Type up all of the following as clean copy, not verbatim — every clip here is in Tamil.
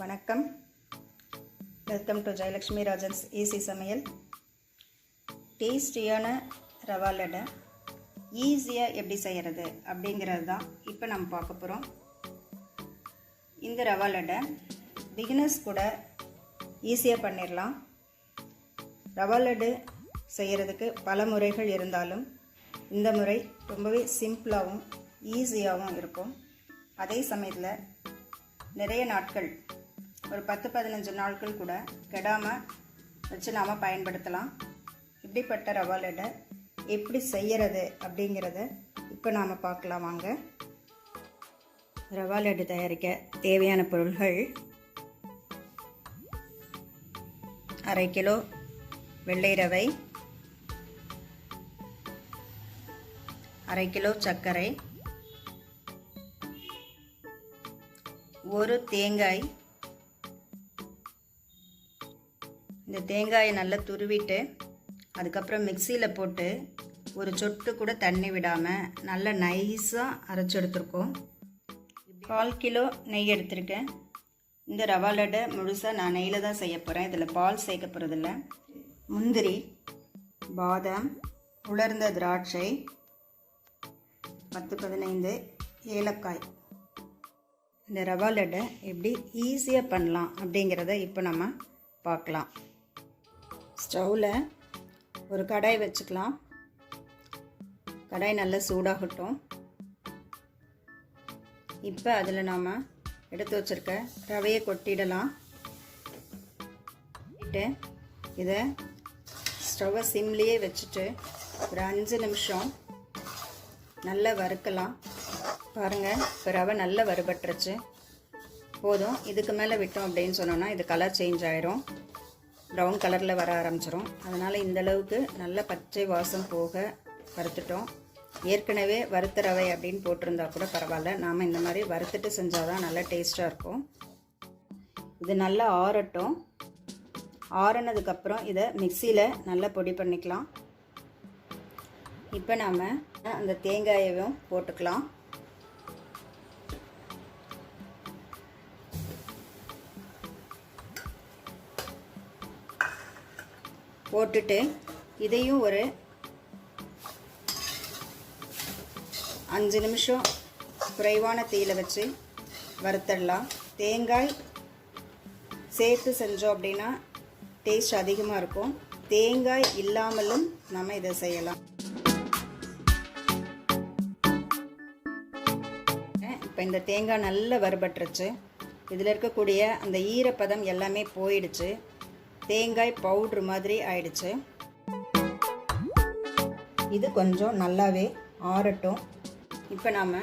வணக்கம். Welcome to Jayalakshmi Rajan's easy சமையல். டேஸ்டியான ரவா லட்டை ஈஸியாக எப்படி செய்கிறது அப்படிங்கிறது தான் இப்போ நம்ம பார்க்க போகிறோம். இந்த ரவா லட்டை பிகினர்ஸ் கூட ஈஸியாக பண்ணிடலாம். ரவா லட்டு செய்கிறதுக்கு பல முறைகள் இருந்தாலும் இந்த முறை ரொம்பவே சிம்பிளாகவும் ஈஸியாகவும் இருக்கும். அதே சமயத்தில் நிறைய நாட்கள், ஒரு 10-15 நாட்கள் கூட கெடாமல் வச்சு நாம் பயன்படுத்தலாம். இப்படிப்பட்ட ரவா லட்டை எப்படி செய்கிறது அப்படிங்கிறத இப்போ நாம் பார்க்கலாம் வாங்க. ரவா லட்டு தயாரிக்க தேவையான பொருள்கள்: 1/2 கிலோ வெள்ளை ரவை, 1/2 கிலோ சர்க்கரை, 1 தேங்காய். இந்த தேங்காயை நல்லா துருவிட்டு அதுக்கப்புறம் மிக்சியில் போட்டு ஒரு சொட்டு கூட தண்ணி விடாமல் நல்லா நைஸாக அரைச்சி எடுத்துருக்கோம். 1/4 கிலோ நெய் எடுத்திருக்கேன். இந்த ரவா லட்டை முழுசாக நான் நெய்யில் தான் செய்ய போகிறேன். இதில் பால் சேர்க்க போகிறதில்ல. முந்திரி, பாதாம், உலர்ந்த திராட்சை, 10-15 ஏலக்காய். இந்த ரவா லட்டை எப்படி ஈஸியாக பண்ணலாம் அப்படிங்கிறத இப்போ நம்ம பார்க்கலாம். ஸ்டவ்வில் ஒரு கடாய் வச்சுக்கலாம். கடாய் நல்லா சூடாகட்டும். இப்போ அதில் நாம் எடுத்து வச்சுருக்க ரவையை கொட்டிடலாம். இதை ஸ்டவ்வை சிம்லேயே வச்சுட்டு ஒரு 5 நிமிஷம் நல்லா வறுக்கலாம். பாருங்கள், இப்போ ரவை நல்லா வறுபட்டுருச்சு. போதும். இதுக்கு மேலே விட்டோம் அப்படின்னு சொன்னோன்னா இது கலர் சேஞ்ச் ஆகிரும், ப்ரௌன் கலரில் வர ஆரம்பிச்சிரும். அதனால் இந்தளவுக்கு நல்ல பச்சை வாசம் போக வறுத்துட்டோம். ஏற்கனவே வறுத்த ரவை அப்படின்னு போட்டிருந்தா கூட பரவாயில்ல. நாம் இந்த மாதிரி வறுத்துட்டு செஞ்சால் தான் நல்லா டேஸ்ட்டாக இருக்கும். இது நல்லா ஆறட்டும். ஆறினதுக்கப்புறம் இதை மிக்சியில் நல்லா பொடி பண்ணிக்கலாம். இப்போ நாம் அந்த தேங்காயையும் போட்டுக்கலாம். போட்டுட்டு இதையும் ஒரு 5 நிமிஷம் குறைவான தீயில் வச்சு வறுத்தடலாம். தேங்காய் சேர்த்து செஞ்சோம் அப்படின்னா டேஸ்ட் அதிகமாக இருக்கும். தேங்காய் இல்லாமலும் நம்ம இதை செய்யலாம். இப்போ இந்த தேங்காய் நல்லா வறுபட்டுருச்சு. இதில் இருக்கக்கூடிய அந்த ஈரப்பதம் எல்லாமே போயிடுச்சு. தேங்காய் பவுட்ரு மாதிரி ஆயிடுச்சு. இது கொஞ்சம் நல்லாவே ஆறட்டும். இப்போ நாம்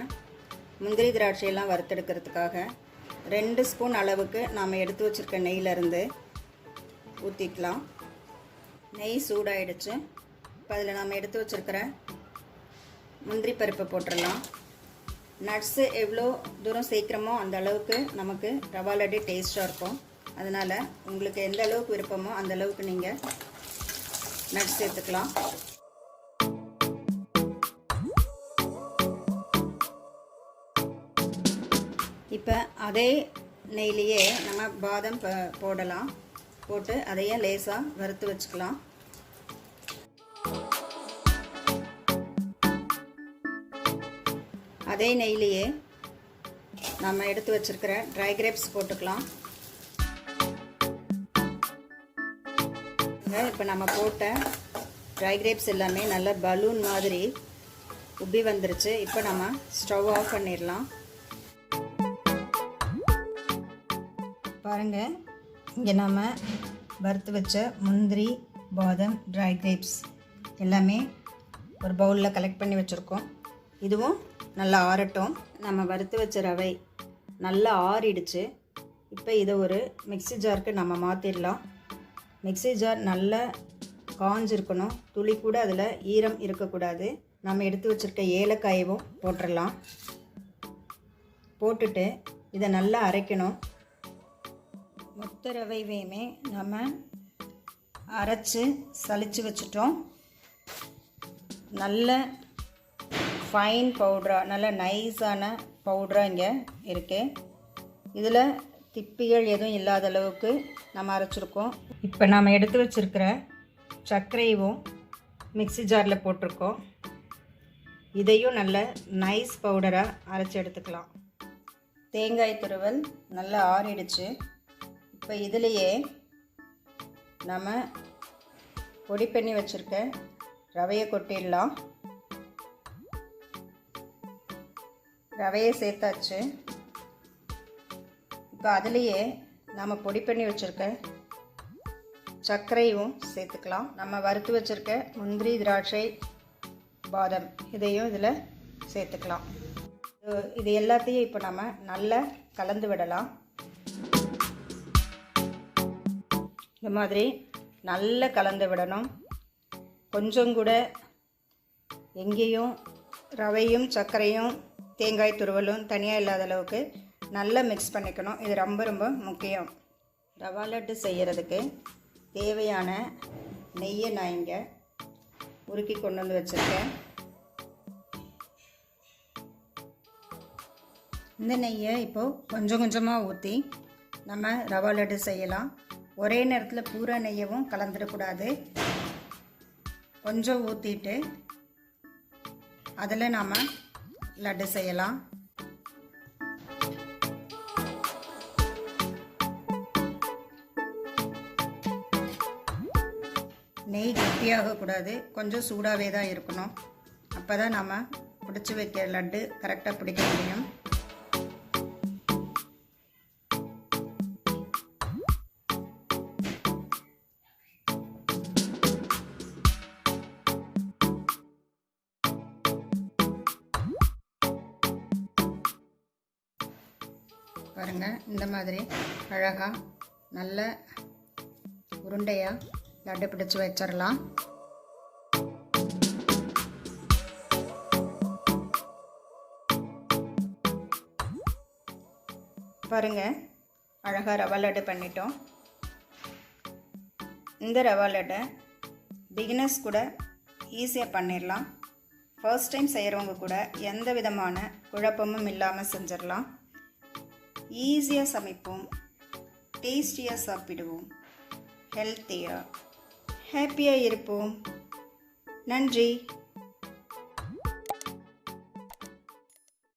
முந்திரி திராட்சையெல்லாம் வறுத்தெடுக்கிறதுக்காக 2 ஸ்பூன் அளவுக்கு நாம் எடுத்து வச்சுருக்க நெய்யிலேருந்து ஊற்றிக்கலாம். நெய் சூடாயிடுச்சு. இப்போ அதில் நாம் எடுத்து வச்சுருக்கிற முந்திரி பருப்பை போட்டுடலாம். நட்ஸு எவ்வளோ தூரம் சேர்க்குறோமோ அந்த அளவுக்கு நமக்கு ரவா லட்டு டேஸ்ட்டாக இருக்கும். அதனால் உங்களுக்கு எந்த அளவுக்கு விருப்பமோ அந்த அளவுக்கு நீங்கள் நட்ஸ் சேர்த்துக்கலாம். இப்போ அதே நெய்லேயே நம்ம பாதாம் போடலாம். போட்டு அதையே லேசாக வறுத்து வச்சுக்கலாம். அதே நெய்லேயே நம்ம எடுத்து வச்சுருக்கிற ட்ரை கிரேப்ஸ் போட்டுக்கலாம். இப்போ நம்ம போட்ட ட்ரை கிரேப்ஸ் எல்லாமே நல்ல பலூன் மாதிரி உப்பி வந்துருச்சு. இப்போ நம்ம ஸ்டவ் ஆஃப் பண்ணிடலாம். பாருங்கள், இங்கே நம்ம வறுத்து வச்ச முந்திரி, பாதாம், ட்ரை கிரேப்ஸ் எல்லாமே ஒரு பவுலில் கலெக்ட் பண்ணி வச்சுருக்கோம். இதுவும் நல்லா ஆறட்டும். நம்ம வறுத்து வச்ச ரவை நல்லா ஆறிடுச்சு. இப்போ இதை ஒரு மிக்ஸி ஜாருக்கு நம்ம மாற்றிடலாம். மிக்ஸி ஜார் நல்லா காஞ்சிருக்கணும். துளி கூட அதில் ஈரம் இருக்கக்கூடாது. நம்ம எடுத்து வச்சுருக்க ஏலக்காயவும் போட்டுடலாம். போட்டுட்டு இதை நல்லா அரைக்கணும். மொத்த ரவையுமே நம்ம அரைச்சி சலிச்சு வச்சுட்டோம். நல்ல ஃபைன் பவுடராக, நல்ல நைஸான பவுடராக இங்கே இருக்குது. இதில் திப்பிகள் எதுவும் இல்லாத அளவுக்கு நம்ம அரைச்சிருக்கோம். இப்போ நாம் எடுத்து வச்சுருக்கிற சர்க்கரையும் மிக்ஸி ஜாரில் போட்டிருக்கோம். இதையும் நல்ல நைஸ் பவுடராக அரைச்சி எடுத்துக்கலாம். தேங்காய் துருவல் நல்லா ஆறிடுச்சு. இப்போ இதிலையே நம்ம பொடி பண்ணி வச்சுருக்க ரவையை கொட்டிடலாம். ரவையை சேர்த்தாச்சு. இப்போ அதுலேயே நம்ம பொடி பண்ணி வச்சுருக்க சர்க்கரையும் சேர்த்துக்கலாம். நம்ம வறுத்து வச்சுருக்க முந்திரி, திராட்சை, பாதாம் இதையும் இதில் சேர்த்துக்கலாம். இது எல்லாத்தையும் இப்போ நம்ம நல்லா கலந்து விடலாம். இந்த மாதிரி நல்லா கலந்து விடணும். கொஞ்சம் கூட எங்கேயும் ரவையும் சர்க்கரையும் தேங்காய் துருவலும் தனியாக இல்லாத அளவுக்கு நல்லா மிக்ஸ் பண்ணிக்கணும். இது ரொம்ப ரொம்ப முக்கியம். ரவா லட்டு செய்கிறதுக்கு தேவையான நெய்யை நான் இங்கே உருக்கி கொண்டு வந்து வச்சுருக்கேன். இந்த நெய்யை இப்போது கொஞ்சம் கொஞ்சமாக ஊற்றி நம்ம ரவா லட்டு செய்யலாம். ஒரே நேரத்தில் பூரா நெய்யவும் கலந்துடக்கூடாது. கொஞ்சம் ஊற்றிட்டு அதில் நாம் லட்டு செய்யலாம். நெய் கெட்டியாகக்கூடாது, கொஞ்சம் சூடாகவே தான் இருக்கணும். அப்போ தான் நம்ம பிடிச்சி வைக்கிற லட்டு கரெக்டாக பிடிக்க முடியும். பாருங்கள், இந்த மாதிரி அழகாக நல்ல உருண்டையாக லட்டு பிடிச்சி வச்சிடலாம். பாருங்கள், அழகாக ரவா லட்டு பண்ணிட்டோம். இந்த ரவா லட்டை பிகினர்ஸ் கூட ஈஸியாக பண்ணிடலாம். ஃபர்ஸ்ட் டைம் செய்கிறவங்க கூட எந்த விதமான குழப்பமும் இல்லாமல் செஞ்சிடலாம். ஈஸியாக சமைப்போம், டேஸ்டியாக சாப்பிடுவோம், ஹெல்த்தியாக ஹாப்பியாக இருப்போம். நன்றி.